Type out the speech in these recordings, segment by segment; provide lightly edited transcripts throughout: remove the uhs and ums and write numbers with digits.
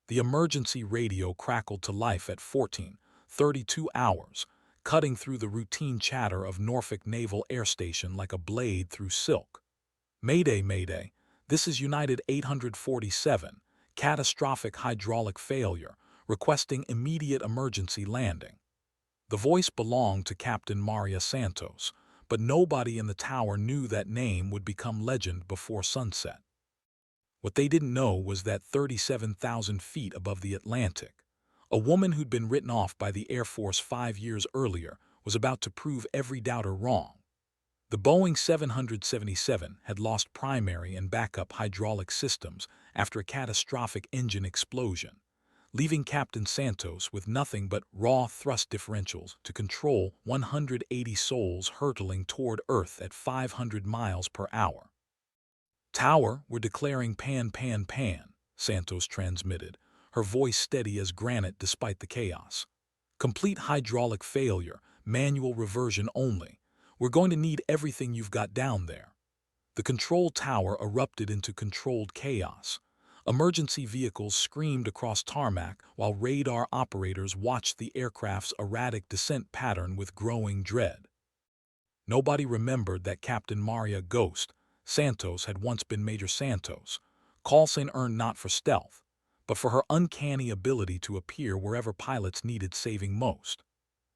The emergency radio crackled to life at 14:32 hours, cutting through the routine chatter of Norfolk Naval Air Station like a blade through silk. Mayday, Mayday, this is United 847, catastrophic hydraulic failure, requesting immediate emergency landing. The voice belonged to Captain Maria Santos, but nobody in the tower knew that name would become legend before sunset. What they didn't know was that 37,000 feet above the Atlantic, a woman who'd been written off by the Air Force 5 years earlier was about to prove every doubter wrong. The Boeing 777 had lost primary and backup hydraulic systems after a catastrophic engine explosion, leaving Captain Santos with nothing but raw thrust differentials to control 180 souls hurtling toward Earth at 500 miles per hour. "Tower, we're declaring pan, pan, pan," Santos transmitted, her voice steady as granite despite the chaos. "Complete hydraulic failure, manual reversion only. We're going to need everything you've got down there." The control tower erupted into controlled chaos. Emergency vehicles screamed across tarmac while radar operators watched the aircraft's erratic descent pattern with growing dread. Nobody remembered that Captain Maria Ghost Santos had once been Major Santos. Call sign earned not for stealth, but for her uncanny ability to appear wherever pilots needed saving most.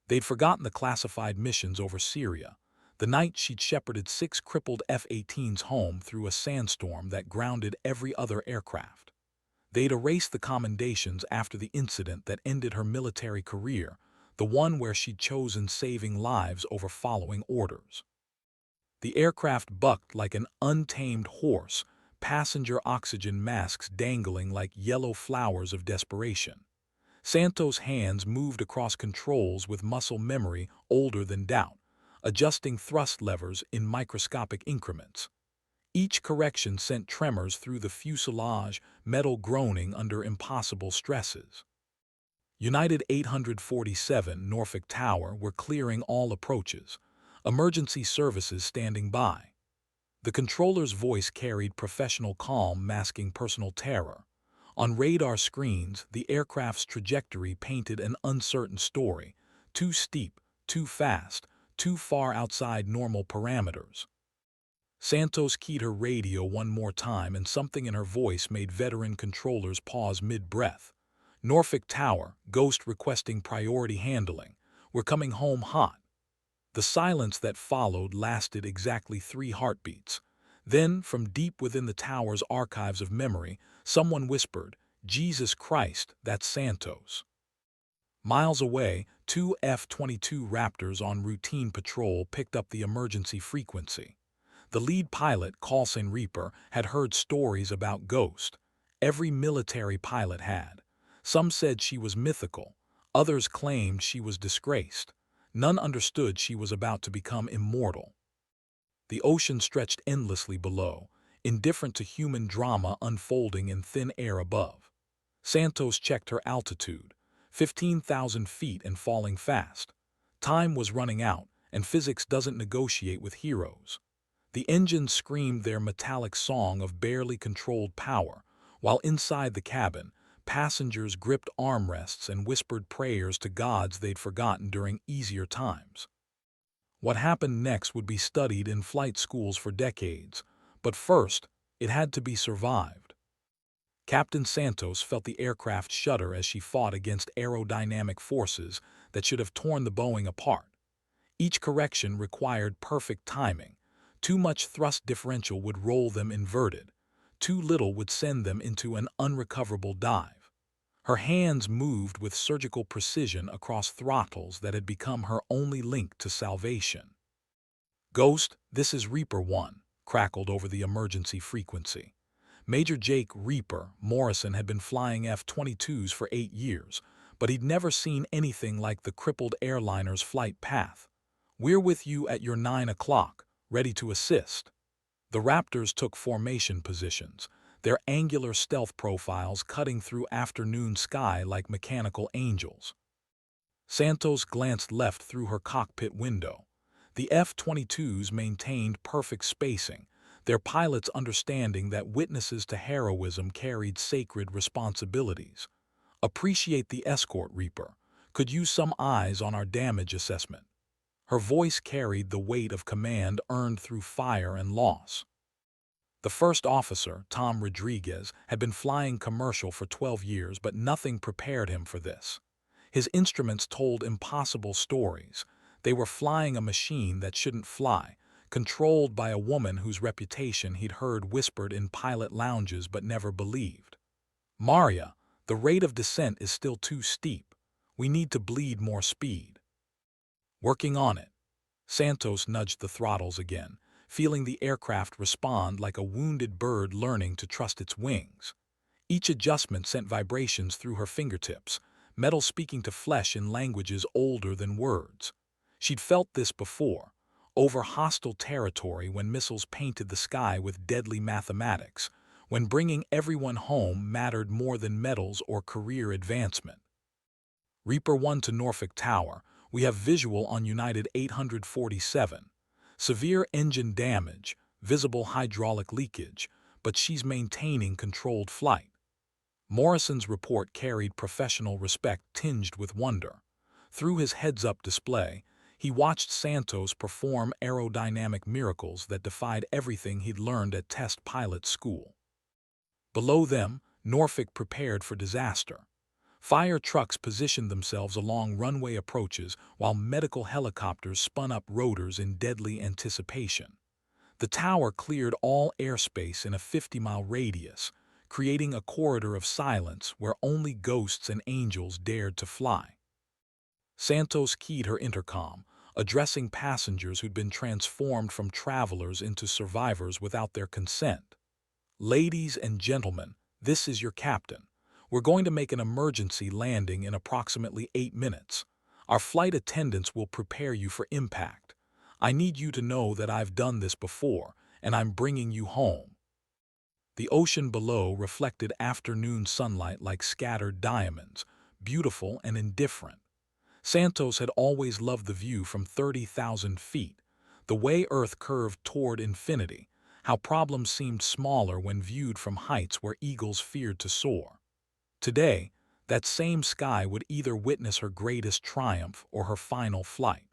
They'd forgotten the classified missions over Syria, the night she'd shepherded 6 crippled F-18s home through a sandstorm that grounded every other aircraft. They'd erased the commendations after the incident that ended her military career, the one where she'd chosen saving lives over following orders. The aircraft bucked like an untamed horse, passenger oxygen masks dangling like yellow flowers of desperation. Santos' hands moved across controls with muscle memory older than doubt, adjusting thrust levers in microscopic increments. Each correction sent tremors through the fuselage, metal groaning under impossible stresses. United 847 Norfolk Tower were clearing all approaches, emergency services standing by. The controller's voice carried professional calm masking personal terror. On radar screens, the aircraft's trajectory painted an uncertain story, too steep, too fast, too far outside normal parameters. Santos keyed her radio one more time and something in her voice made veteran controllers pause mid-breath. "Norfolk Tower, Ghost requesting priority handling. We're coming home hot." The silence that followed lasted exactly 3 heartbeats. Then, from deep within the tower's archives of memory, someone whispered, "Jesus Christ, that's Santos." Miles away, 2 F-22 Raptors on routine patrol picked up the emergency frequency. The lead pilot, Callsign Reaper, had heard stories about Ghost. Every military pilot had. Some said she was mythical. Others claimed she was disgraced. None understood she was about to become immortal. The ocean stretched endlessly below, indifferent to human drama unfolding in thin air above. Santos checked her altitude, 15,000 feet and falling fast. Time was running out, and physics doesn't negotiate with heroes. The engines screamed their metallic song of barely controlled power, while inside the cabin, passengers gripped armrests and whispered prayers to gods they'd forgotten during easier times. What happened next would be studied in flight schools for decades, but first, it had to be survived. Captain Santos felt the aircraft shudder as she fought against aerodynamic forces that should have torn the Boeing apart. Each correction required perfect timing. Too much thrust differential would roll them inverted. Too little would send them into an unrecoverable dive. Her hands moved with surgical precision across throttles that had become her only link to salvation. "Ghost, this is Reaper 1, crackled over the emergency frequency. Major Jake Reaper Morrison had been flying F-22s for 8 years, but he'd never seen anything like the crippled airliner's flight path. "We're with you at your 9 o'clock, ready to assist." The Raptors took formation positions, their angular stealth profiles cutting through afternoon sky like mechanical angels. Santos glanced left through her cockpit window. The F-22s maintained perfect spacing, their pilots understanding that witnesses to heroism carried sacred responsibilities. Appreciate the escort, Reaper. Could use some eyes on our damage assessment. Her voice carried the weight of command earned through fire and loss. The first officer, Tom Rodriguez, had been flying commercial for 12 years, but nothing prepared him for this. His instruments told impossible stories. They were flying a machine that shouldn't fly, controlled by a woman whose reputation he'd heard whispered in pilot lounges but never believed. Maria, the rate of descent is still too steep. We need to bleed more speed. Working on it. Santos nudged the throttles again, feeling the aircraft respond like a wounded bird learning to trust its wings. Each adjustment sent vibrations through her fingertips, metal speaking to flesh in languages older than words. She'd felt this before, over hostile territory when missiles painted the sky with deadly mathematics, when bringing everyone home mattered more than medals or career advancement. Reaper 1 to Norfolk Tower, we have visual on United 847. Severe engine damage, visible hydraulic leakage, but she's maintaining controlled flight. Morrison's report carried professional respect tinged with wonder. Through his heads-up display, he watched Santos perform aerodynamic miracles that defied everything he'd learned at test pilot school. Below them, Norfolk prepared for disaster. Fire trucks positioned themselves along runway approaches while medical helicopters spun up rotors in deadly anticipation. The tower cleared all airspace in a 50-mile radius, creating a corridor of silence where only ghosts and angels dared to fly. Santos keyed her intercom, addressing passengers who'd been transformed from travelers into survivors without their consent. Ladies and gentlemen, this is your captain. We're going to make an emergency landing in approximately 8 minutes. Our flight attendants will prepare you for impact. I need you to know that I've done this before, and I'm bringing you home. The ocean below reflected afternoon sunlight like scattered diamonds, beautiful and indifferent. Santos had always loved the view from 30,000 feet, the way Earth curved toward infinity, how problems seemed smaller when viewed from heights where eagles feared to soar. Today, that same sky would either witness her greatest triumph or her final flight.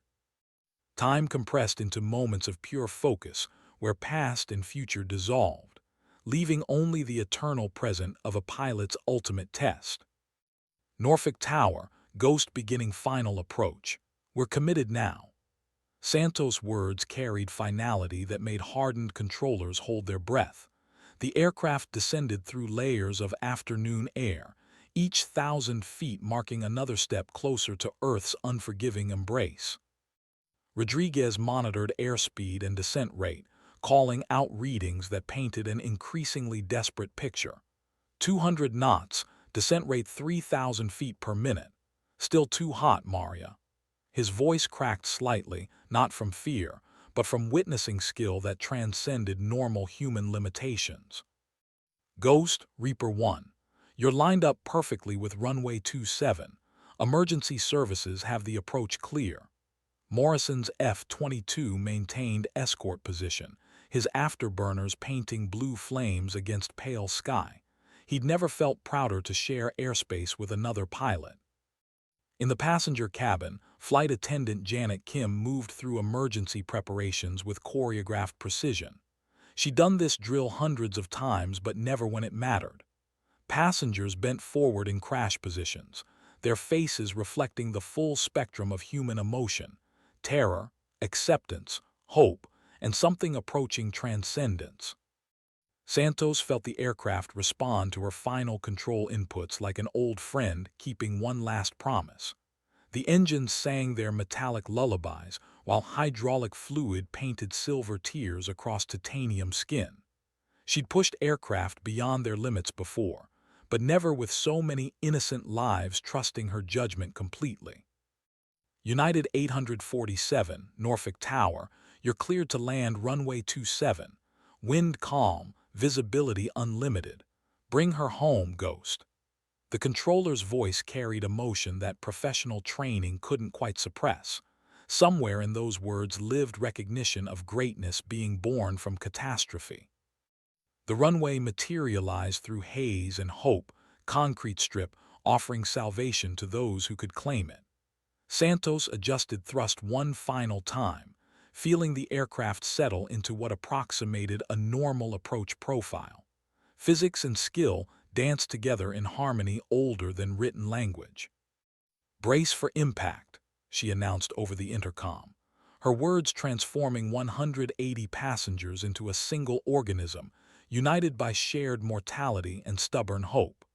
Time compressed into moments of pure focus where past and future dissolved, leaving only the eternal present of a pilot's ultimate test. Norfolk Tower, Ghost beginning final approach. We're committed now. Santos' words carried finality that made hardened controllers hold their breath. The aircraft descended through layers of afternoon air, each 1,000 feet marking another step closer to Earth's unforgiving embrace. Rodriguez monitored airspeed and descent rate, calling out readings that painted an increasingly desperate picture. 200 knots, descent rate 3,000 feet per minute. Still too hot, Maria. His voice cracked slightly, not from fear, but from witnessing skill that transcended normal human limitations. Ghost, Reaper 1. You're lined up perfectly with runway 27. Emergency services have the approach clear. Morrison's F-22 maintained escort position, his afterburners painting blue flames against pale sky. He'd never felt prouder to share airspace with another pilot. In the passenger cabin, flight attendant Janet Kim moved through emergency preparations with choreographed precision. She'd done this drill hundreds of times, but never when it mattered. Passengers bent forward in crash positions, their faces reflecting the full spectrum of human emotion: terror, acceptance, hope, and something approaching transcendence. Santos felt the aircraft respond to her final control inputs like an old friend keeping one last promise. The engines sang their metallic lullabies, while hydraulic fluid painted silver tears across titanium skin. She'd pushed aircraft beyond their limits before, but never with so many innocent lives trusting her judgment completely. United 847, Norfolk Tower, you're cleared to land runway 27. Wind calm, visibility unlimited. Bring her home, Ghost. The controller's voice carried emotion that professional training couldn't quite suppress. Somewhere in those words lived recognition of greatness being born from catastrophe. The runway materialized through haze and hope, concrete strip, offering salvation to those who could claim it. Santos adjusted thrust one final time, feeling the aircraft settle into what approximated a normal approach profile. Physics and skill danced together in harmony older than written language. "Brace for impact," she announced over the intercom, her words transforming 180 passengers into a single organism, united by shared mortality and stubborn hope.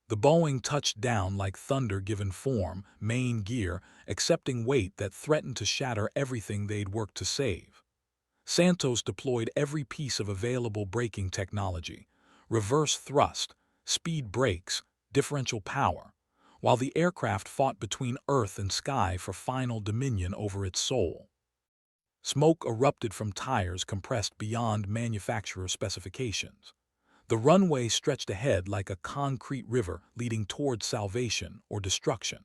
The Boeing touched down like thunder given form, main gear, accepting weight that threatened to shatter everything they'd worked to save. Santos deployed every piece of available braking technology, reverse thrust, speed brakes, differential power, while the aircraft fought between earth and sky for final dominion over its soul. Smoke erupted from tires compressed beyond manufacturer specifications. The runway stretched ahead like a concrete river leading towards salvation or destruction.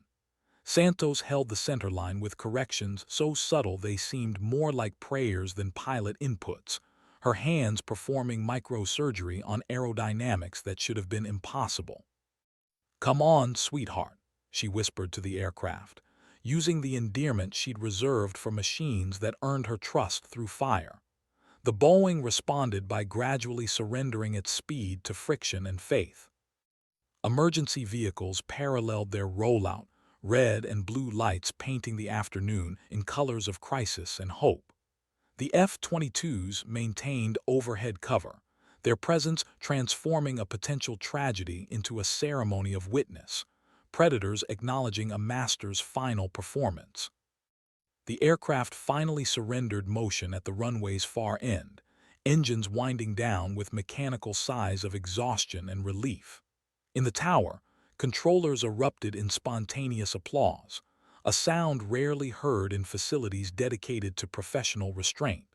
Santos held the centerline with corrections so subtle they seemed more like prayers than pilot inputs, her hands performing microsurgery on aerodynamics that should have been impossible. "Come on, sweetheart," she whispered to the aircraft, using the endearment she'd reserved for machines that earned her trust through fire. The Boeing responded by gradually surrendering its speed to friction and faith. Emergency vehicles paralleled their rollout, red and blue lights painting the afternoon in colors of crisis and hope. The F-22s maintained overhead cover, their presence transforming a potential tragedy into a ceremony of witness, predators acknowledging a master's final performance. The aircraft finally surrendered motion at the runway's far end, engines winding down with mechanical sighs of exhaustion and relief. In the tower, controllers erupted in spontaneous applause, a sound rarely heard in facilities dedicated to professional restraint.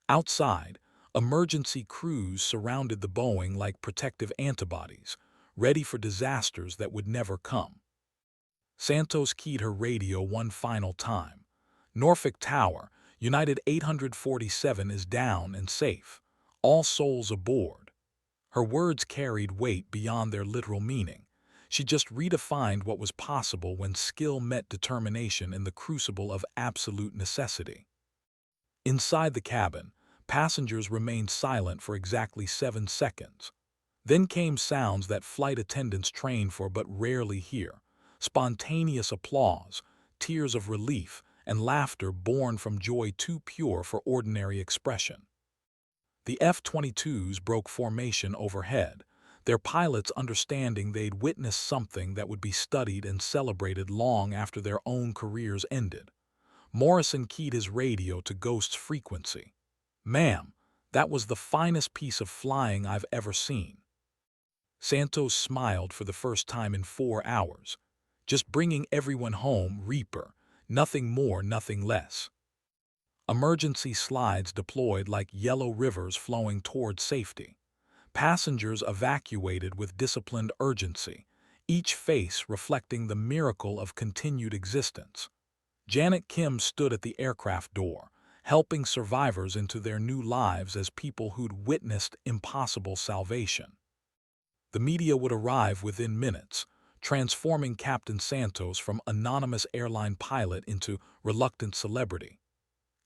Outside, emergency crews surrounded the Boeing like protective antibodies, ready for disasters that would never come. Santos keyed her radio one final time. "Norfolk Tower, United 847 is down and safe. All souls aboard." Her words carried weight beyond their literal meaning. She just redefined what was possible when skill met determination in the crucible of absolute necessity. Inside the cabin, passengers remained silent for exactly 7 seconds. Then came sounds that flight attendants train for but rarely hear: spontaneous applause, tears of relief, and laughter born from joy too pure for ordinary expression. The F-22s broke formation overhead, their pilots understanding they'd witnessed something that would be studied and celebrated long after their own careers ended. Morrison keyed his radio to Ghost's frequency. "Ma'am, that was the finest piece of flying I've ever seen." Santos smiled for the first time in 4 hours. "Just bringing everyone home, Reaper. Nothing more, nothing less." Emergency slides deployed like yellow rivers flowing toward safety. Passengers evacuated with disciplined urgency, each face reflecting the miracle of continued existence. Janet Kim stood at the aircraft door, helping survivors into their new lives as people who'd witnessed impossible salvation. The media would arrive within minutes, transforming Captain Santos from anonymous airline pilot into reluctant celebrity.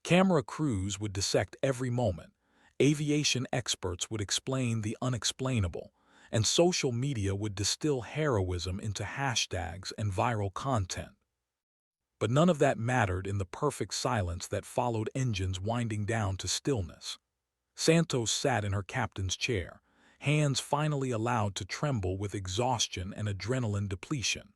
Camera crews would dissect every moment, aviation experts would explain the unexplainable, and social media would distill heroism into hashtags and viral content. But none of that mattered in the perfect silence that followed engines winding down to stillness. Santos sat in her captain's chair, hands finally allowed to tremble with exhaustion and adrenaline depletion.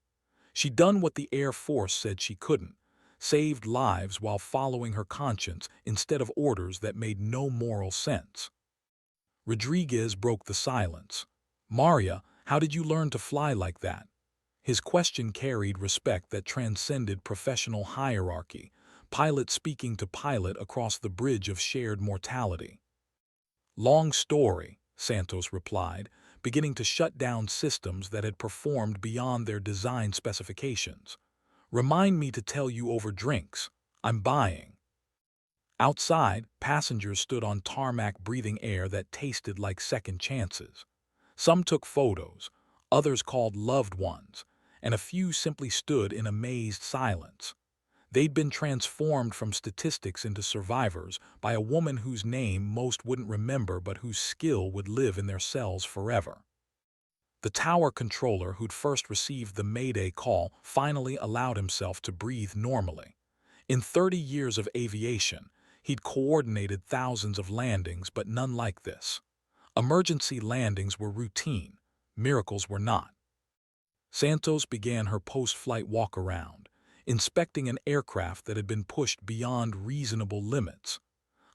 She'd done what the Air Force said she couldn't: saved lives while following her conscience instead of orders that made no moral sense. Rodriguez broke the silence. "Maria, how did you learn to fly like that?" His question carried respect that transcended professional hierarchy, pilot speaking to pilot across the bridge of shared mortality. "Long story," Santos replied, beginning to shut down systems that had performed beyond their design specifications. "Remind me to tell you over drinks. I'm buying." Outside, passengers stood on tarmac breathing air that tasted like second chances. Some took photos, others called loved ones, and a few simply stood in amazed silence. They'd been transformed from statistics into survivors by a woman whose name most wouldn't remember but whose skill would live in their cells forever. The tower controller who'd first received the Mayday call finally allowed himself to breathe normally. In 30 years of aviation, he'd coordinated thousands of landings, but none like this. Emergency landings were routine, miracles were not. Santos began her post-flight walk-around, inspecting an aircraft that had been pushed beyond reasonable limits.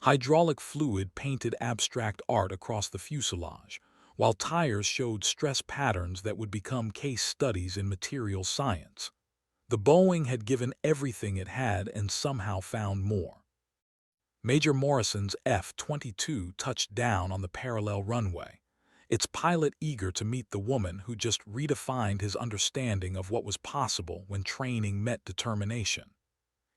Hydraulic fluid painted abstract art across the fuselage, while tires showed stress patterns that would become case studies in materials science. The Boeing had given everything it had and somehow found more. Major Morrison's F-22 touched down on the parallel runway, its pilot eager to meet the woman who just redefined his understanding of what was possible when training met determination.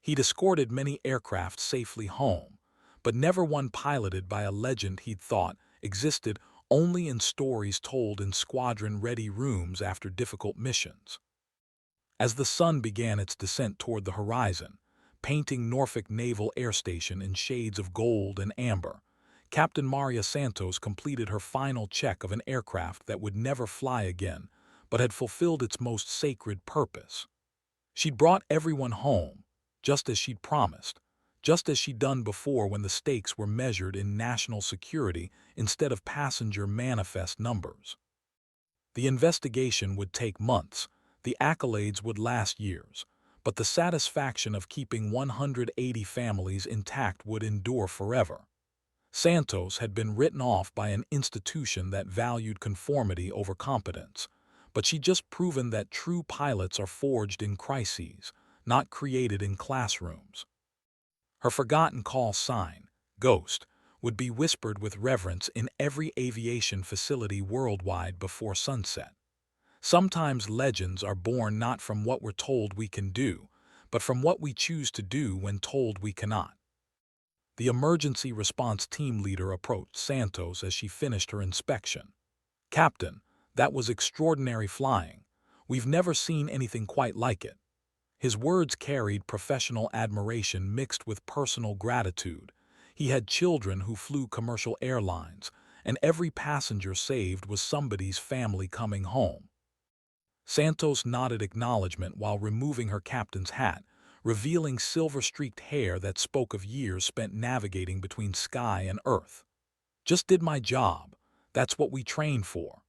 He'd escorted many aircraft safely home, but never one piloted by a legend he'd thought existed only in stories told in squadron-ready rooms after difficult missions. As the sun began its descent toward the horizon, painting Norfolk Naval Air Station in shades of gold and amber, Captain Maria Santos completed her final check of an aircraft that would never fly again, but had fulfilled its most sacred purpose. She'd brought everyone home, just as she'd promised, just as she'd done before when the stakes were measured in national security instead of passenger manifest numbers. The investigation would take months, the accolades would last years, but the satisfaction of keeping 180 families intact would endure forever. Santos had been written off by an institution that valued conformity over competence, but she'd just proven that true pilots are forged in crises, not created in classrooms. Her forgotten call sign, Ghost, would be whispered with reverence in every aviation facility worldwide before sunset. Sometimes legends are born not from what we're told we can do, but from what we choose to do when told we cannot. The emergency response team leader approached Santos as she finished her inspection. "Captain, that was extraordinary flying. We've never seen anything quite like it." His words carried professional admiration mixed with personal gratitude. He had children who flew commercial airlines, and every passenger saved was somebody's family coming home. Santos nodded acknowledgement while removing her captain's hat, revealing silver-streaked hair that spoke of years spent navigating between sky and earth. "Just did my job. That's what we trained for."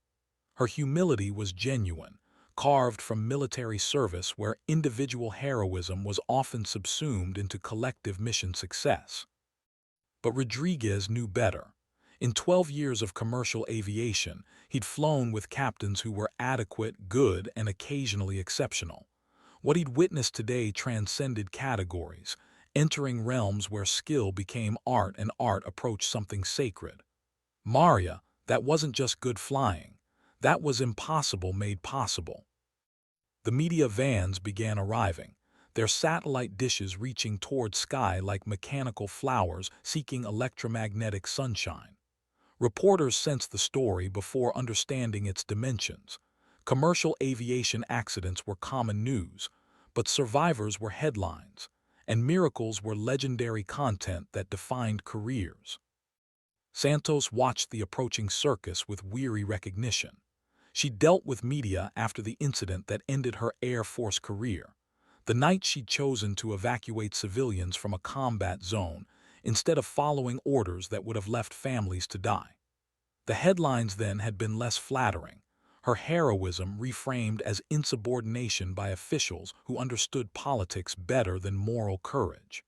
Her humility was genuine, carved from military service where individual heroism was often subsumed into collective mission success. But Rodriguez knew better. In 12 years of commercial aviation, he'd flown with captains who were adequate, good, and occasionally exceptional. What he'd witnessed today transcended categories, entering realms where skill became art and art approached something sacred. "Maria, that wasn't just good flying. That was impossible made possible." The media vans began arriving, their satellite dishes reaching toward sky like mechanical flowers seeking electromagnetic sunshine. Reporters sensed the story before understanding its dimensions. Commercial aviation accidents were common news, but survivors were headlines, and miracles were legendary content that defined careers. Santos watched the approaching circus with weary recognition. She dealt with media after the incident that ended her Air Force career, the night she'd chosen to evacuate civilians from a combat zone instead of following orders that would have left families to die. The headlines then had been less flattering, her heroism reframed as insubordination by officials who understood politics better than moral courage.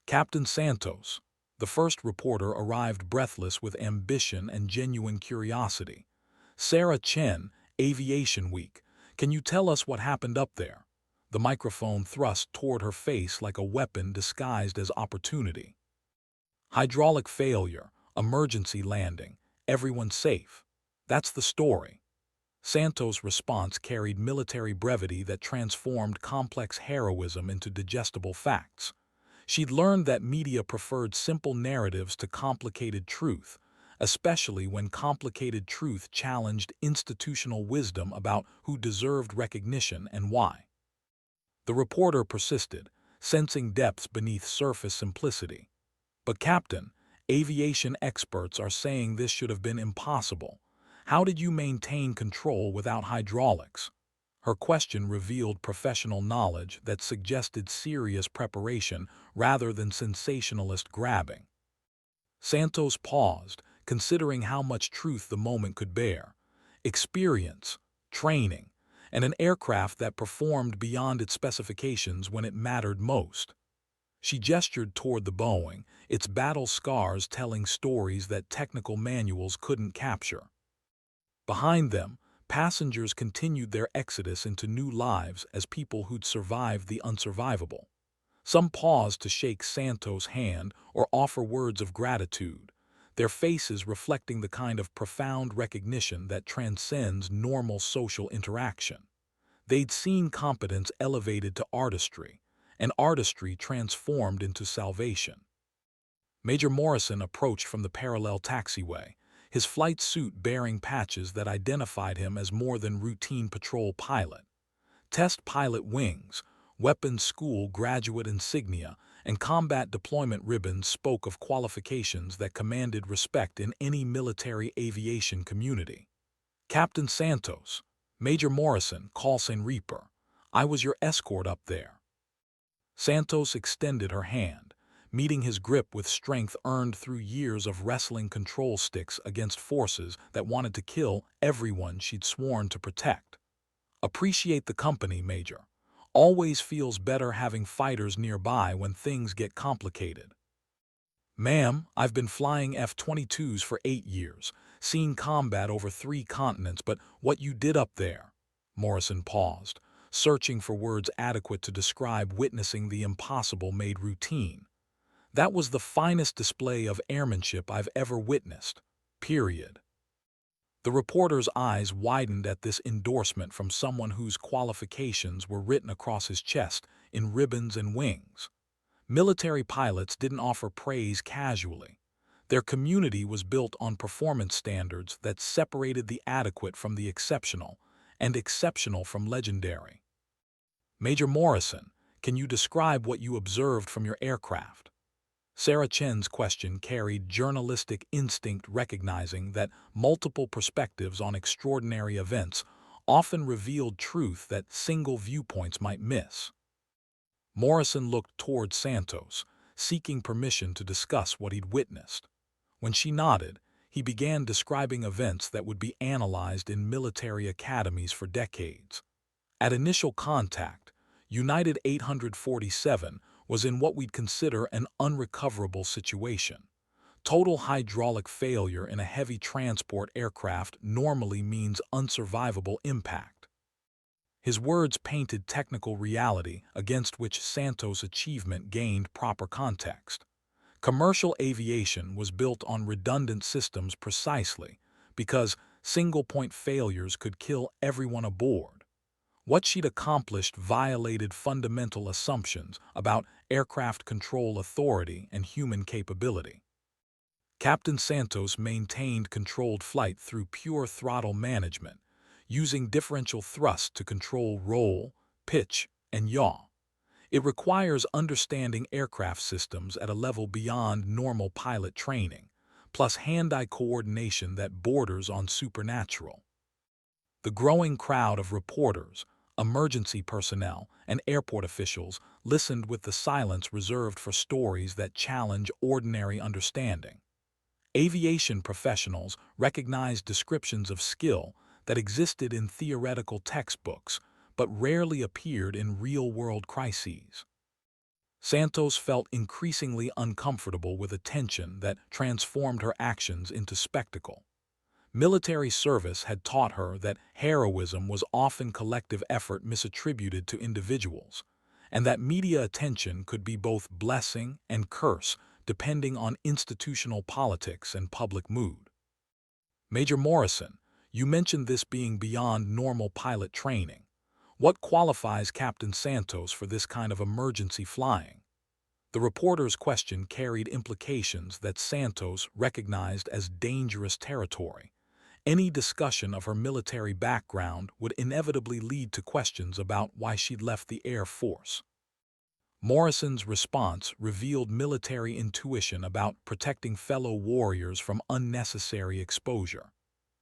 Captain Santos, the first reporter, arrived breathless with ambition and genuine curiosity. "Sarah Chen, Aviation Week, can you tell us what happened up there?" The microphone thrust toward her face like a weapon disguised as opportunity. "Hydraulic failure, emergency landing, everyone safe. That's the story." Santos' response carried military brevity that transformed complex heroism into digestible facts. She'd learned that media preferred simple narratives to complicated truth, especially when complicated truth challenged institutional wisdom about who deserved recognition and why. The reporter persisted, sensing depths beneath surface simplicity. But Captain, aviation experts are saying this should have been impossible. How did you maintain control without hydraulics? Her question revealed professional knowledge that suggested serious preparation rather than sensationalist grabbing. Santos paused, considering how much truth the moment could bear. Experience, training, and an aircraft that performed beyond its specifications when it mattered most. She gestured toward the Boeing, its battle scars telling stories that technical manuals couldn't capture. Behind them, passengers continued their exodus into new lives as people who'd survived the unsurvivable. Some paused to shake Santos' hand or offer words of gratitude, their faces reflecting the kind of profound recognition that transcends normal social interaction. They'd seen competence elevated to artistry, and artistry transformed into salvation. Major Morrison approached from the parallel taxiway, his flight suit bearing patches that identified him as more than routine patrol pilot. Test pilot wings, weapons school graduate insignia, and combat deployment ribbons spoke of qualifications that commanded respect in any military aviation community. Captain Santos, Major Morrison, Callsign Reaper, I was your escort up there. Santos extended her hand, meeting his grip with strength earned through years of wrestling control sticks against forces that wanted to kill everyone she'd sworn to protect. Appreciate the company, Major. Always feels better having fighters nearby when things get complicated. Ma'am, I've been flying F-22s for 8 years, seen combat over 3 continents, but what you did up there? Morrison paused, searching for words adequate to describe witnessing the impossible made routine. That was the finest display of airmanship I've ever witnessed. Period. The reporter's eyes widened at this endorsement from someone whose qualifications were written across his chest in ribbons and wings. Military pilots didn't offer praise casually. Their community was built on performance standards that separated the adequate from the exceptional, and exceptional from legendary. Major Morrison, can you describe what you observed from your aircraft? Sarah Chen's question carried journalistic instinct, recognizing that multiple perspectives on extraordinary events often revealed truth that single viewpoints might miss. Morrison looked toward Santos, seeking permission to discuss what he'd witnessed. When she nodded, he began describing events that would be analyzed in military academies for decades. At initial contact, United 847 was in what we'd consider an unrecoverable situation. Total hydraulic failure in a heavy transport aircraft normally means unsurvivable impact. His words painted technical reality against which Santos' achievement gained proper context. Commercial aviation was built on redundant systems precisely because single-point failures could kill everyone aboard. What she'd accomplished violated fundamental assumptions about aircraft control authority and human capability. Captain Santos maintained controlled flight through pure throttle management, using differential thrust to control roll, pitch, and yaw. It requires understanding aircraft systems at a level beyond normal pilot training, plus hand-eye coordination that borders on supernatural. The growing crowd of reporters, emergency personnel, and airport officials listened with the silence reserved for stories that challenge ordinary understanding. Aviation professionals recognized descriptions of skill that existed in theoretical textbooks but rarely appeared in real-world crises. Santos felt increasingly uncomfortable with a tension that transformed her actions into spectacle. Military service had taught her that heroism was often collective effort misattributed to individuals, and that media attention could be both blessing and curse depending on institutional politics and public mood. Major Morrison, you mentioned this being beyond normal pilot training. What qualifies Captain Santos for this kind of emergency flying? The reporter's question carried implications that Santos recognized as dangerous territory. Any discussion of her military background would inevitably lead to questions about why she'd left the Air Force. Morrison's response revealed military intuition about protecting fellow warriors from unnecessary exposure.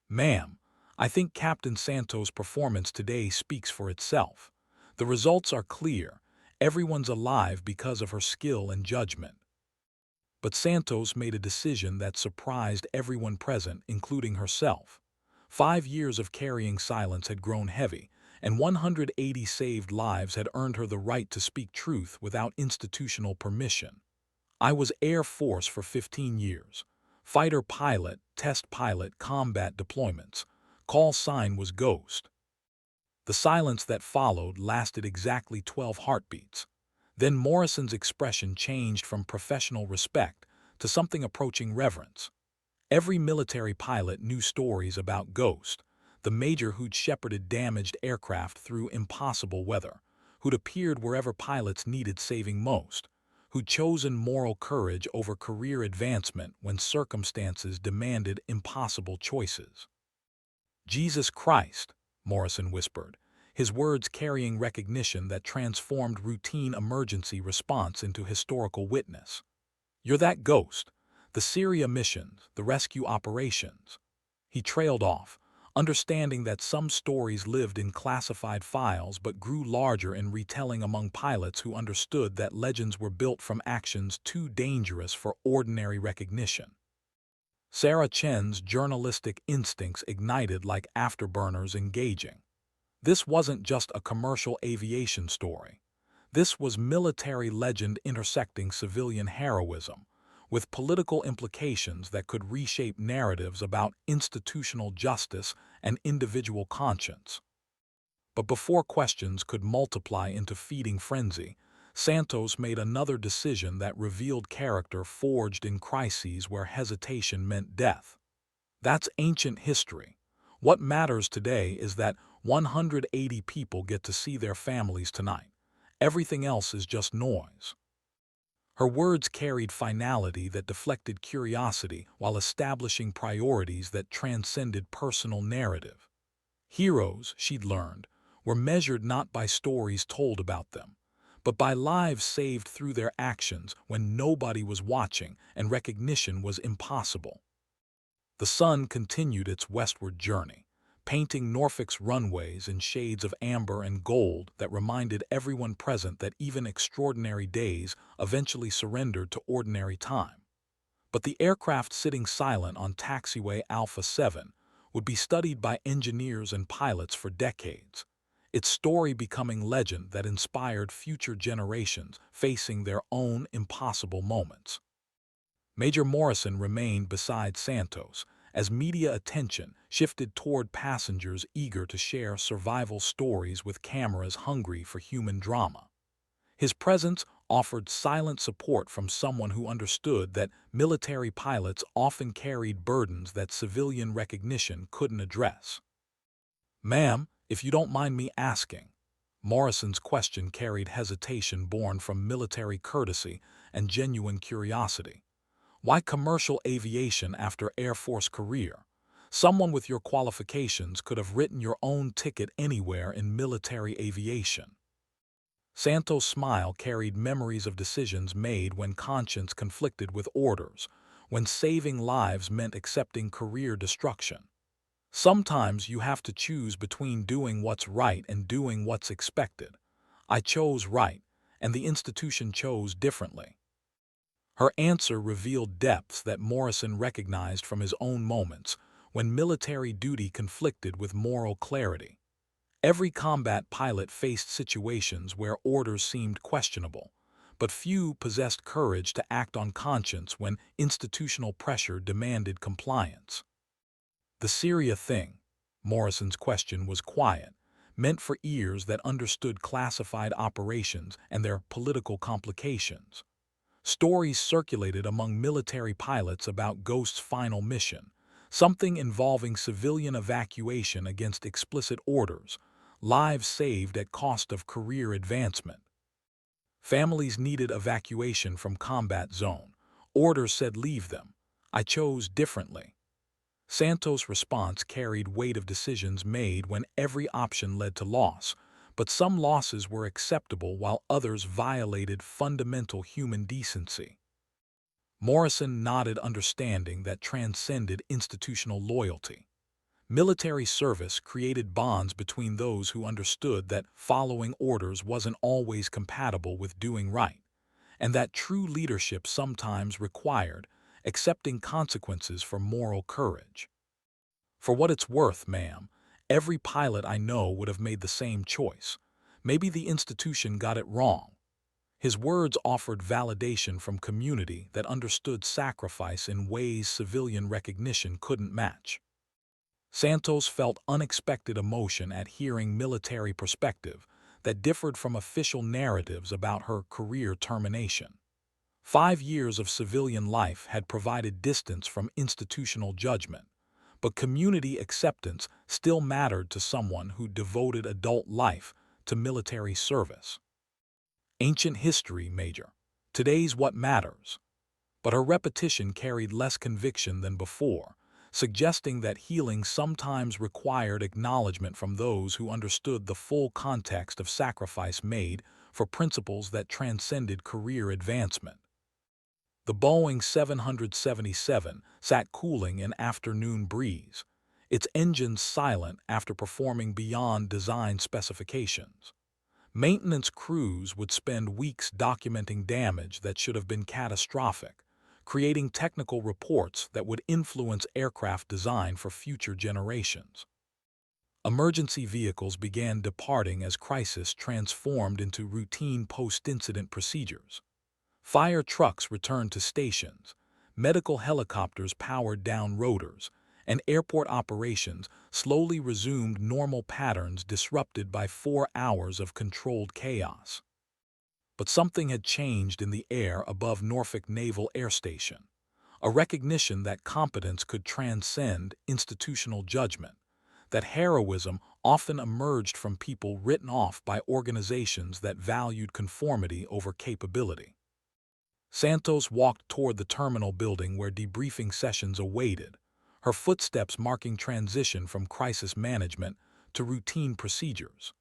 "Ma'am, I think Captain Santos' performance today speaks for itself. The results are clear. Everyone's alive because of her skill and judgment." But Santos made a decision that surprised everyone present, including herself. 5 years of carrying silence had grown heavy, and 180 saved lives had earned her the right to speak truth without institutional permission. "I was Air Force for 15 years. Fighter pilot, test pilot, combat deployments. Call sign was Ghost." The silence that followed lasted exactly 12 heartbeats. Then Morrison's expression changed from professional respect to something approaching reverence. Every military pilot knew stories about Ghost, the major who'd shepherded damaged aircraft through impossible weather, who'd appeared wherever pilots needed saving most, who'd chosen moral courage over career advancement when circumstances demanded impossible choices. "Jesus Christ," Morrison whispered, his words carrying recognition that transformed routine emergency response into historical witness. "You're that Ghost. The Syria missions, the rescue operations." He trailed off, understanding that some stories lived in classified files but grew larger in retelling among pilots who understood that legends were built from actions too dangerous for ordinary recognition. Sarah Chen's journalistic instincts ignited like afterburners engaging. This wasn't just a commercial aviation story. This was military legend intersecting civilian heroism, with political implications that could reshape narratives about institutional justice and individual conscience. But before questions could multiply into feeding frenzy, Santos made another decision that revealed character forged in crises where hesitation meant death. That's ancient history. What matters today is that 180 people get to see their families tonight. Everything else is just noise. Her words carried finality that deflected curiosity while establishing priorities that transcended personal narrative. Heroes, she'd learned, were measured not by stories told about them, but by lives saved through their actions when nobody was watching and recognition was impossible. The sun continued its westward journey, painting Norfolk's runways in shades of amber and gold that reminded everyone present that even extraordinary days eventually surrendered to ordinary time. But the aircraft sitting silent on taxiway Alpha 7 would be studied by engineers and pilots for decades, its story becoming legend that inspired future generations facing their own impossible moments. Major Morrison remained beside Santos as media attention shifted toward passengers eager to share survival stories with cameras hungry for human drama. His presence offered silent support from someone who understood that military pilots often carried burdens that civilian recognition couldn't address. "Ma'am, if you don't mind me asking." Morrison's question carried hesitation born from military courtesy and genuine curiosity. "Why commercial aviation after Air Force career? Someone with your qualifications could have written your own ticket anywhere in military aviation." Santos' smile carried memories of decisions made when conscience conflicted with orders, when saving lives meant accepting career destruction. "Sometimes you have to choose between doing what's right and doing what's expected. I chose right, and the institution chose differently." Her answer revealed depths that Morrison recognized from his own moments when military duty conflicted with moral clarity. Every combat pilot faced situations where orders seemed questionable, but few possessed courage to act on conscience when institutional pressure demanded compliance. "The Syria thing," Morrison's question was quiet, meant for ears that understood classified operations and their political complications. Stories circulated among military pilots about Ghost's final mission, something involving civilian evacuation against explicit orders, lives saved at cost of career advancement. Families needed evacuation from combat zone. Orders said leave them. I chose differently. Santos' response carried weight of decisions made when every option led to loss, but some losses were acceptable while others violated fundamental human decency. Morrison nodded understanding that transcended institutional loyalty. Military service created bonds between those who understood that following orders wasn't always compatible with doing right, and that true leadership sometimes required accepting consequences for moral courage. For what it's worth, ma'am, every pilot I know would have made the same choice. Maybe the institution got it wrong. His words offered validation from community that understood sacrifice in ways civilian recognition couldn't match. Santos felt unexpected emotion at hearing military perspective that differed from official narratives about her career termination. 5 years of civilian life had provided distance from institutional judgment, but community acceptance still mattered to someone who devoted adult life to military service. Ancient history, Major. Today's what matters. But her repetition carried less conviction than before, suggesting that healing sometimes required acknowledgement from those who understood the full context of sacrifice made for principles that transcended career advancement. The Boeing 777 sat cooling in afternoon breeze, its engines silent after performing beyond design specifications. Maintenance crews would spend weeks documenting damage that should have been catastrophic, creating technical reports that would influence aircraft design for future generations. Emergency vehicles began departing as crisis transformed into routine post-incident procedures. Fire trucks returned to stations, medical helicopters powered down rotors, and airport operations slowly resumed normal patterns disrupted by 4 hours of controlled chaos. But something had changed in the air above Norfolk Naval Air Station, a recognition that competence could transcend institutional judgment, that heroism often emerged from people written off by organizations that valued conformity over capability. Santos walked toward the terminal building where debriefing sessions awaited, her footsteps marking transition from crisis management to routine procedures.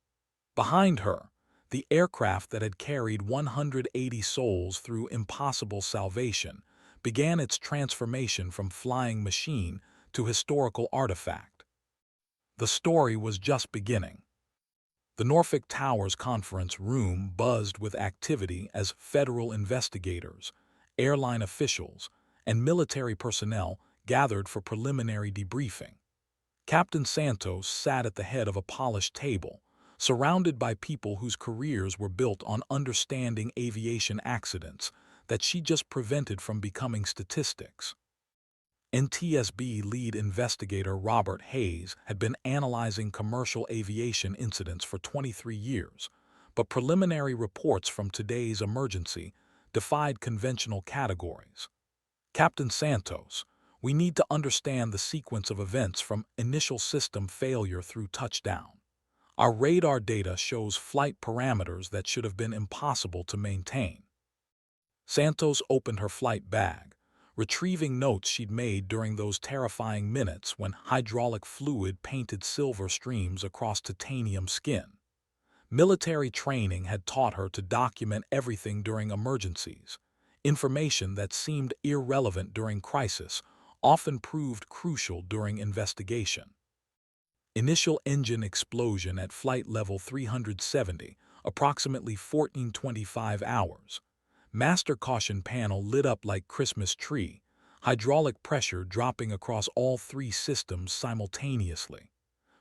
Behind her, the aircraft that had carried 180 souls through impossible salvation began its transformation from flying machine to historical artifact. The story was just beginning. The Norfolk Towers conference room buzzed with activity as federal investigators, airline officials, and military personnel gathered for preliminary debriefing. Captain Santos sat at the head of a polished table, surrounded by people whose careers were built on understanding aviation accidents that she just prevented from becoming statistics. NTSB lead investigator Robert Hayes had been analyzing commercial aviation incidents for 23 years, but preliminary reports from today's emergency defied conventional categories. Captain Santos, we need to understand the sequence of events from initial system failure through touchdown. Our radar data shows flight parameters that should have been impossible to maintain. Santos opened her flight bag, retrieving notes she'd made during those terrifying minutes when hydraulic fluid painted silver streams across titanium skin. Military training had taught her to document everything during emergencies. Information that seemed irrelevant during crisis often proved crucial during investigation. Initial engine explosion at flight level 370, approximately 1425 hours. Master caution panel lit up like Christmas tree, hydraulic pressure dropping across all 3 systems simultaneously.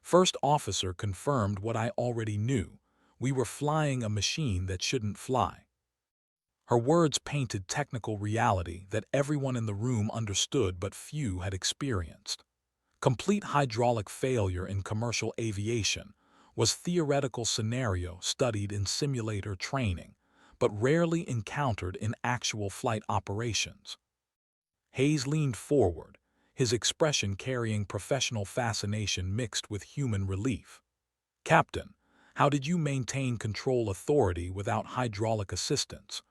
First officer confirmed what I already knew. We were flying a machine that shouldn't fly. Her words painted technical reality that everyone in the room understood but few had experienced. Complete hydraulic failure in commercial aviation was theoretical scenario studied in simulator training, but rarely encountered in actual flight operations. Hayes leaned forward, his expression carrying professional fascination mixed with human relief. Captain, How did you maintain control authority without hydraulic assistance?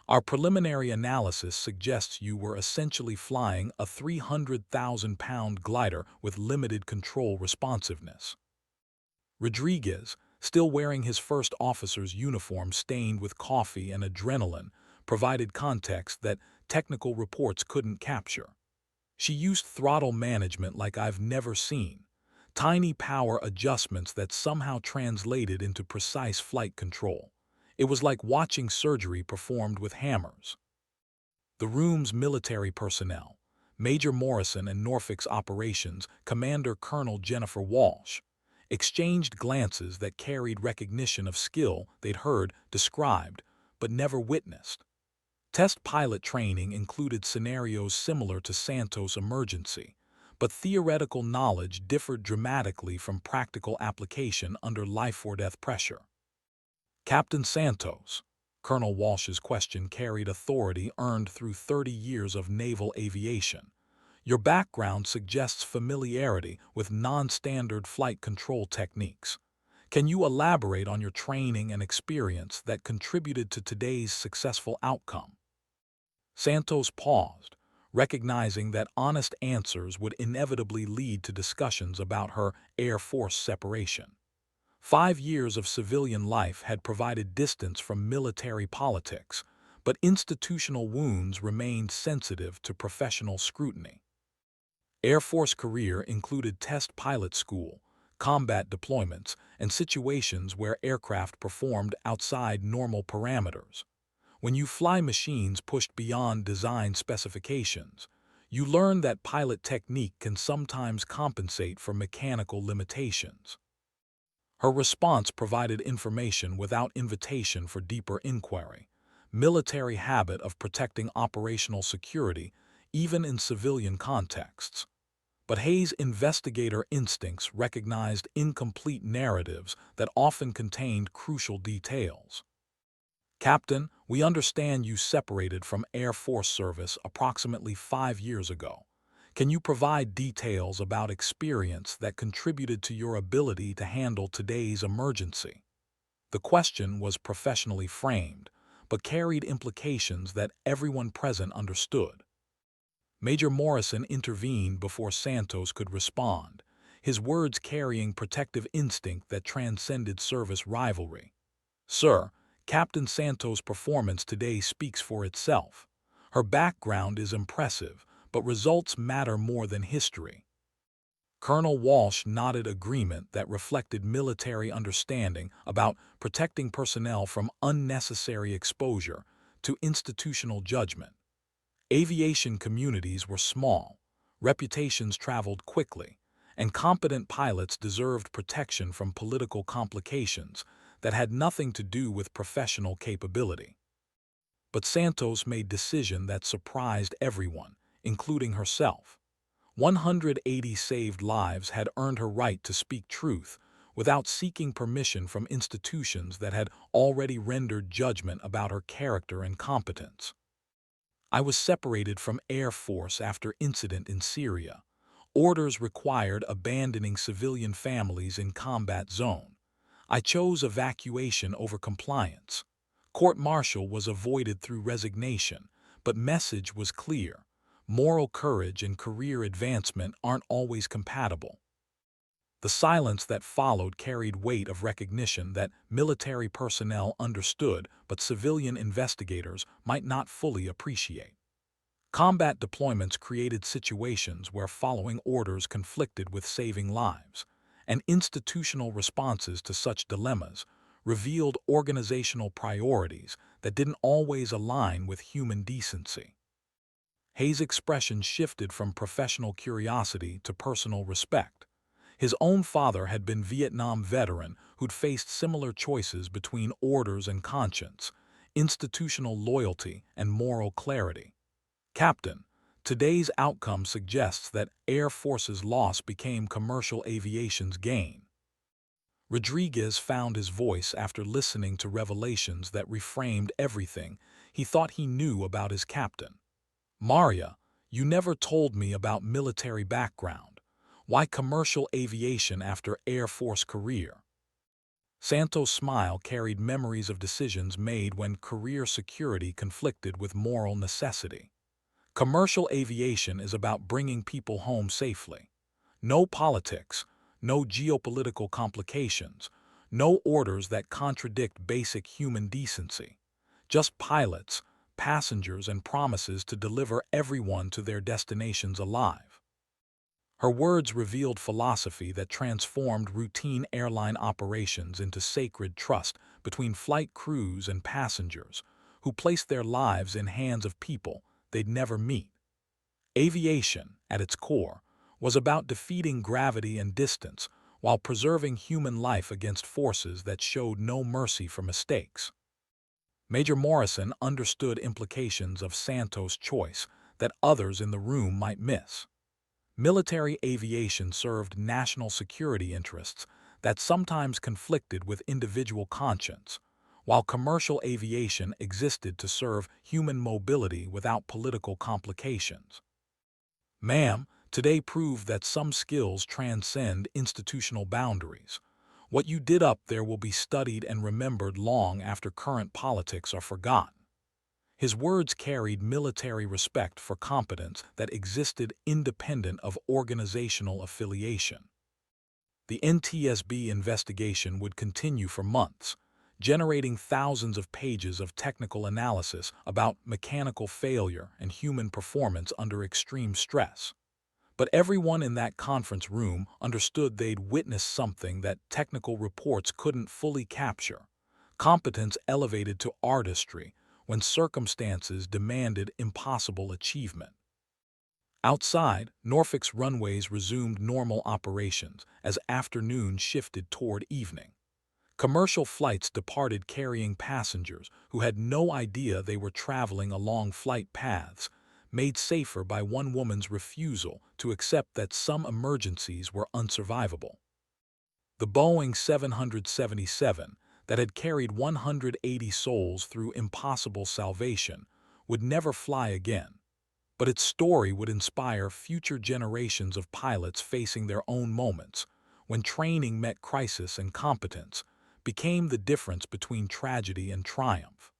Our preliminary analysis suggests you were essentially flying a 300,000-pound glider with limited control responsiveness. Rodriguez, still wearing his first officer's uniform stained with coffee and adrenaline, provided context that technical reports couldn't capture. She used throttle management like I've never seen, tiny power adjustments that somehow translated into precise flight control. It was like watching surgery performed with hammers. The room's military personnel, Major Morrison and Norfolk's operations Commander Colonel Jennifer Walsh, exchanged glances that carried recognition of skill they'd heard described but never witnessed. Test pilot training included scenarios similar to Santos' emergency, but theoretical knowledge differed dramatically from practical application under life-or-death pressure. Captain Santos, Colonel Walsh's question carried authority earned through 30 years of naval aviation. Your background suggests familiarity with non-standard flight control techniques. Can you elaborate on your training and experience that contributed to today's successful outcome? Santos paused, recognizing that honest answers would inevitably lead to discussions about her Air Force separation. 5 years of civilian life had provided distance from military politics, but institutional wounds remained sensitive to professional scrutiny. Air Force career included test pilot school, combat deployments, and situations where aircraft performed outside normal parameters. When you fly machines pushed beyond design specifications, you learn that pilot technique can sometimes compensate for mechanical limitations. Her response provided information without invitation for deeper inquiry, military habit of protecting operational security even in civilian contexts. But Hayes' investigator instincts recognized incomplete narratives that often contained crucial details. Captain, we understand you separated from Air Force service approximately 5 years ago. Can you provide details about experience that contributed to your ability to handle today's emergency? The question was professionally framed, but carried implications that everyone present understood. Major Morrison intervened before Santos could respond, his words carrying protective instinct that transcended service rivalry. Sir, Captain Santos' performance today speaks for itself. Her background is impressive, but results matter more than history. Colonel Walsh nodded agreement that reflected military understanding about protecting personnel from unnecessary exposure to institutional judgment. Aviation communities were small, reputations traveled quickly, and competent pilots deserved protection from political complications that had nothing to do with professional capability. But Santos made decision that surprised everyone, including herself. 180 saved lives had earned her right to speak truth without seeking permission from institutions that had already rendered judgment about her character and competence. I was separated from Air Force after incident in Syria. Orders required abandoning civilian families in combat zone. I chose evacuation over compliance. Court-martial was avoided through resignation, but message was clear. Moral courage and career advancement aren't always compatible. The silence that followed carried weight of recognition that military personnel understood but civilian investigators might not fully appreciate. Combat deployments created situations where following orders conflicted with saving lives, and institutional responses to such dilemmas revealed organizational priorities that didn't always align with human decency. Hayes' expression shifted from professional curiosity to personal respect. His own father had been a Vietnam veteran who'd faced similar choices between orders and conscience, institutional loyalty and moral clarity. Captain, today's outcome suggests that Air Force's loss became commercial aviation's gain. Rodriguez found his voice after listening to revelations that reframed everything he thought he knew about his captain. Maria, you never told me about military background. Why commercial aviation after Air Force career? Santos' smile carried memories of decisions made when career security conflicted with moral necessity. Commercial aviation is about bringing people home safely. No politics, no geopolitical complications, no orders that contradict basic human decency. Just pilots, passengers, and promises to deliver everyone to their destinations alive. Her words revealed philosophy that transformed routine airline operations into sacred trust between flight crews and passengers, who placed their lives in hands of people they'd never meet. Aviation, at its core, was about defeating gravity and distance while preserving human life against forces that showed no mercy for mistakes. Major Morrison understood implications of Santos' choice that others in the room might miss. Military aviation served national security interests that sometimes conflicted with individual conscience, while commercial aviation existed to serve human mobility without political complications. Ma'am, today proved that some skills transcend institutional boundaries. What you did up there will be studied and remembered long after current politics are forgotten. His words carried military respect for competence that existed independent of organizational affiliation. The NTSB investigation would continue for months, generating thousands of pages of technical analysis about mechanical failure and human performance under extreme stress. But everyone in that conference room understood they'd witnessed something that technical reports couldn't fully capture: competence elevated to artistry when circumstances demanded impossible achievement. Outside, Norfolk's runways resumed normal operations as afternoon shifted toward evening. Commercial flights departed carrying passengers who had no idea they were traveling along flight paths, made safer by one woman's refusal to accept that some emergencies were unsurvivable. The Boeing 777, that had carried 180 souls through impossible salvation, would never fly again, but its story would inspire future generations of pilots facing their own moments, when training met crisis and competence became the difference between tragedy and triumph.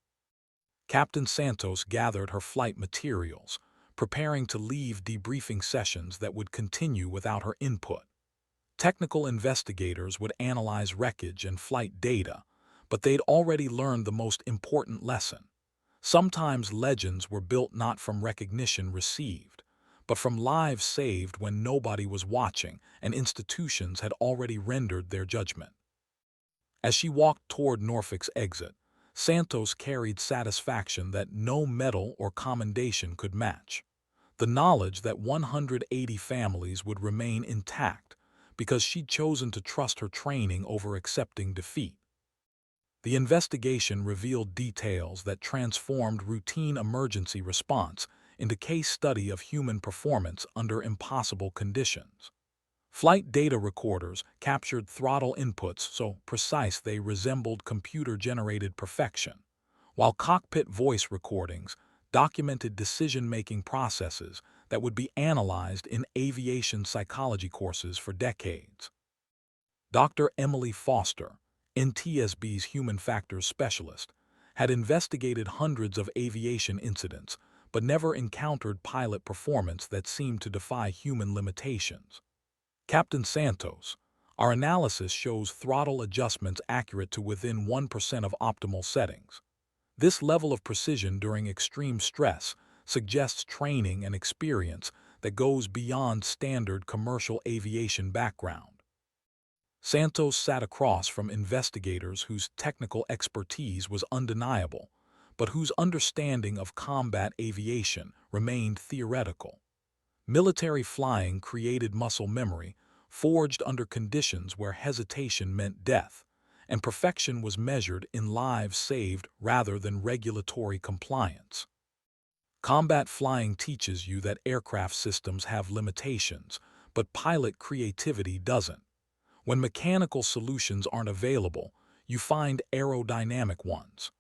Captain Santos gathered her flight materials, preparing to leave debriefing sessions that would continue without her input. Technical investigators would analyze wreckage and flight data, but they'd already learned the most important lesson. Sometimes legends were built not from recognition received, but from lives saved when nobody was watching and institutions had already rendered their judgment. As she walked toward Norfolk's exit, Santos carried satisfaction that no medal or commendation could match: the knowledge that 180 families would remain intact because she'd chosen to trust her training over accepting defeat. The investigation revealed details that transformed routine emergency response into case study of human performance under impossible conditions. Flight data recorders captured throttle inputs so precise they resembled computer-generated perfection, while cockpit voice recordings documented decision-making processes that would be analyzed in aviation psychology courses for decades. Dr. Emily Foster, NTSB's human factors specialist, had investigated hundreds of aviation incidents but never encountered pilot performance that seemed to defy human limitations. Captain Santos, our analysis shows throttle adjustments accurate to within 1% of optimal settings. This level of precision during extreme stress suggests training and experience that goes beyond standard commercial aviation background. Santos sat across from investigators whose technical expertise was undeniable, but whose understanding of combat aviation remained theoretical. Military flying created muscle memory, forged under conditions where hesitation meant death, and perfection was measured in lives saved rather than regulatory compliance. Combat flying teaches you that aircraft systems have limitations, but pilot creativity doesn't. When mechanical solutions aren't available, you find aerodynamic ones.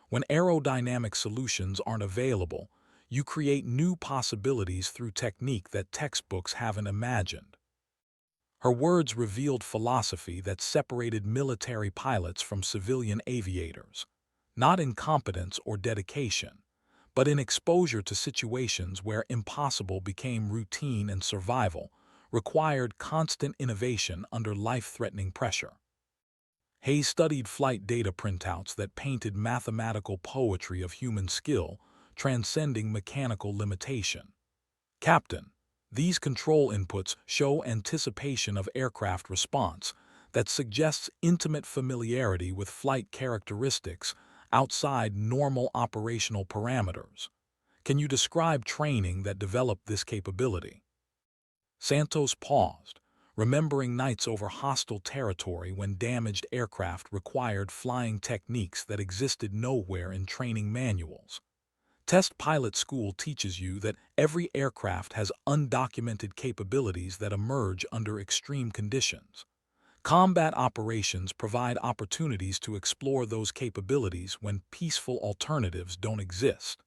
When aerodynamic solutions aren't available, you create new possibilities through technique that textbooks haven't imagined. Her words revealed philosophy that separated military pilots from civilian aviators, not in competence or dedication, but in exposure to situations where impossible became routine and survival required constant innovation under life-threatening pressure. Hayes studied flight data printouts that painted mathematical poetry of human skill, transcending mechanical limitation. Captain, these control inputs show anticipation of aircraft response that suggests intimate familiarity with flight characteristics outside normal operational parameters. Can you describe training that developed this capability? Santos paused, remembering nights over hostile territory when damaged aircraft required flying techniques that existed nowhere in training manuals. Test pilot school teaches you that every aircraft has undocumented capabilities that emerge under extreme conditions. Combat operations provide opportunities to explore those capabilities when peaceful alternatives don't exist.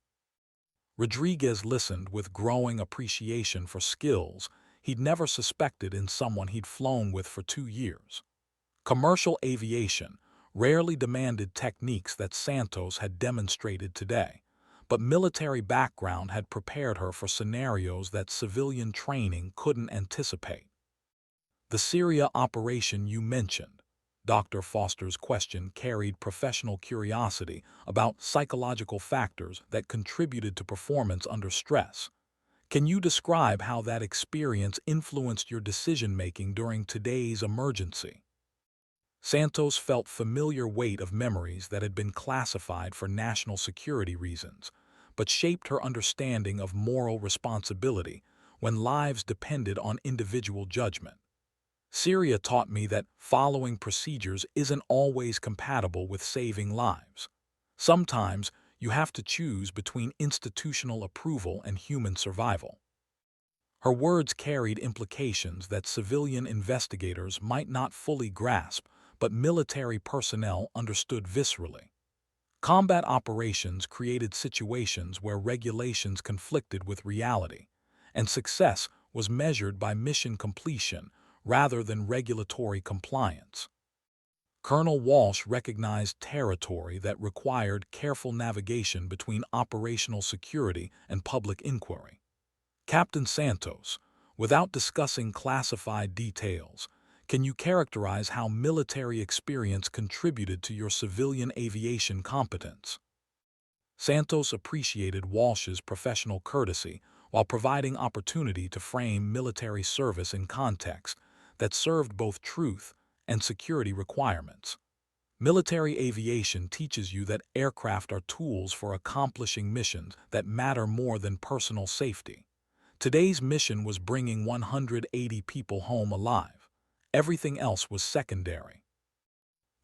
Rodriguez listened with growing appreciation for skills he'd never suspected in someone he'd flown with for 2 years. Commercial aviation rarely demanded techniques that Santos had demonstrated today, but military background had prepared her for scenarios that civilian training couldn't anticipate. The Syria operation you mentioned, Dr. Foster's question carried professional curiosity about psychological factors that contributed to performance under stress. Can you describe how that experience influenced your decision-making during today's emergency? Santos felt familiar weight of memories that had been classified for national security reasons, but shaped her understanding of moral responsibility when lives depended on individual judgment. Syria taught me that following procedures isn't always compatible with saving lives. Sometimes you have to choose between institutional approval and human survival. Her words carried implications that civilian investigators might not fully grasp, but military personnel understood viscerally. Combat operations created situations where regulations conflicted with reality, and success was measured by mission completion rather than regulatory compliance. Colonel Walsh recognized territory that required careful navigation between operational security and public inquiry. Captain Santos, without discussing classified details, can you characterize how military experience contributed to your civilian aviation competence? Santos appreciated Walsh's professional courtesy while providing opportunity to frame military service in context that served both truth and security requirements. Military aviation teaches you that aircraft are tools for accomplishing missions that matter more than personal safety. Today's mission was bringing 180 people home alive. Everything else was secondary.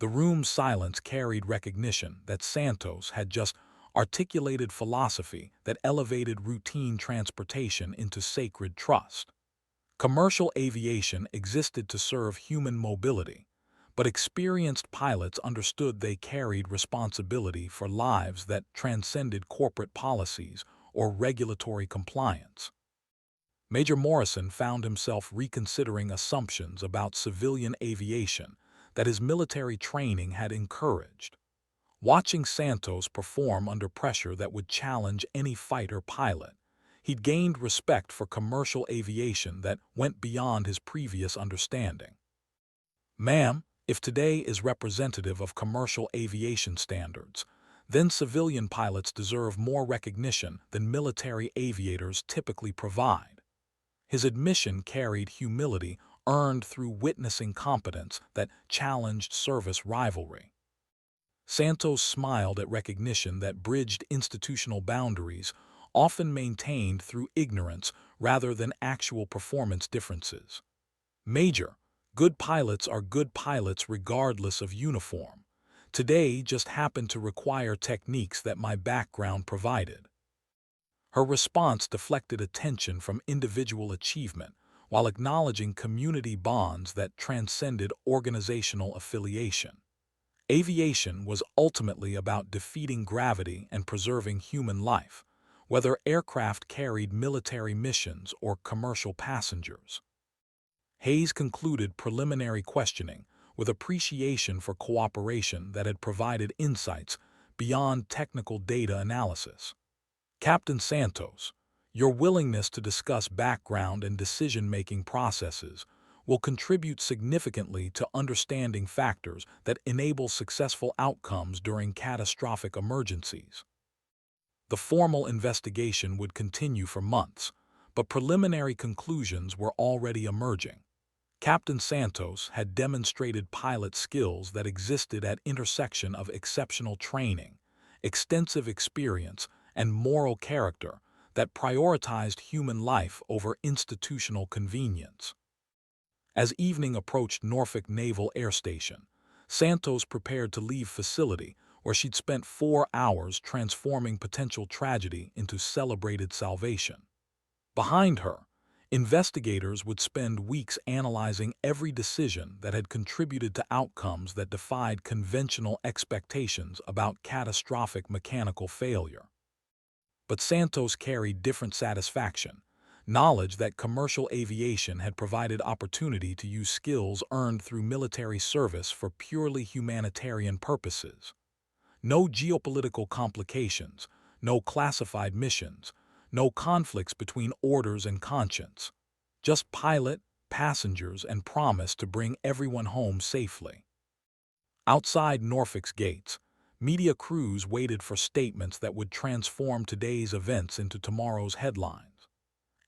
The room's silence carried recognition that Santos had just articulated philosophy that elevated routine transportation into sacred trust. Commercial aviation existed to serve human mobility, but experienced pilots understood they carried responsibility for lives that transcended corporate policies or regulatory compliance. Major Morrison found himself reconsidering assumptions about civilian aviation that his military training had encouraged. Watching Santos perform under pressure that would challenge any fighter pilot, he'd gained respect for commercial aviation that went beyond his previous understanding. Ma'am, if today is representative of commercial aviation standards, then civilian pilots deserve more recognition than military aviators typically provide. His admission carried humility earned through witnessing competence that challenged service rivalry. Santos smiled at recognition that bridged institutional boundaries, often maintained through ignorance rather than actual performance differences. Major, good pilots are good pilots regardless of uniform. Today just happened to require techniques that my background provided. Her response deflected attention from individual achievement while acknowledging community bonds that transcended organizational affiliation. Aviation was ultimately about defeating gravity and preserving human life, whether aircraft carried military missions or commercial passengers. Hayes concluded preliminary questioning with appreciation for cooperation that had provided insights beyond technical data analysis. Captain Santos, your willingness to discuss background and decision-making processes will contribute significantly to understanding factors that enable successful outcomes during catastrophic emergencies. The formal investigation would continue for months, but preliminary conclusions were already emerging. Captain Santos had demonstrated pilot skills that existed at intersection of exceptional training, extensive experience, and moral character that prioritized human life over institutional convenience. As evening approached Norfolk Naval Air Station, Santos prepared to leave facility where she'd spent 4 hours transforming potential tragedy into celebrated salvation. Behind her, investigators would spend weeks analyzing every decision that had contributed to outcomes that defied conventional expectations about catastrophic mechanical failure. But Santos carried different satisfaction, knowledge that commercial aviation had provided opportunity to use skills earned through military service for purely humanitarian purposes. No geopolitical complications, no classified missions, no conflicts between orders and conscience. Just pilot, passengers, and promise to bring everyone home safely. Outside Norfolk's gates, media crews waited for statements that would transform today's events into tomorrow's headlines.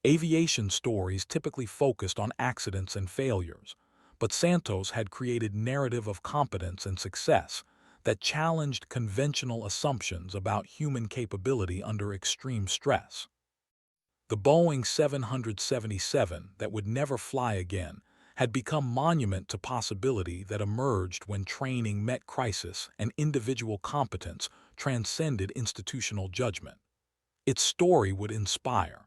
Aviation stories typically focused on accidents and failures, but Santos had created narrative of competence and success that challenged conventional assumptions about human capability under extreme stress. The Boeing 777 that would never fly again had become monument to possibility that emerged when training met crisis and individual competence transcended institutional judgment. Its story would inspire,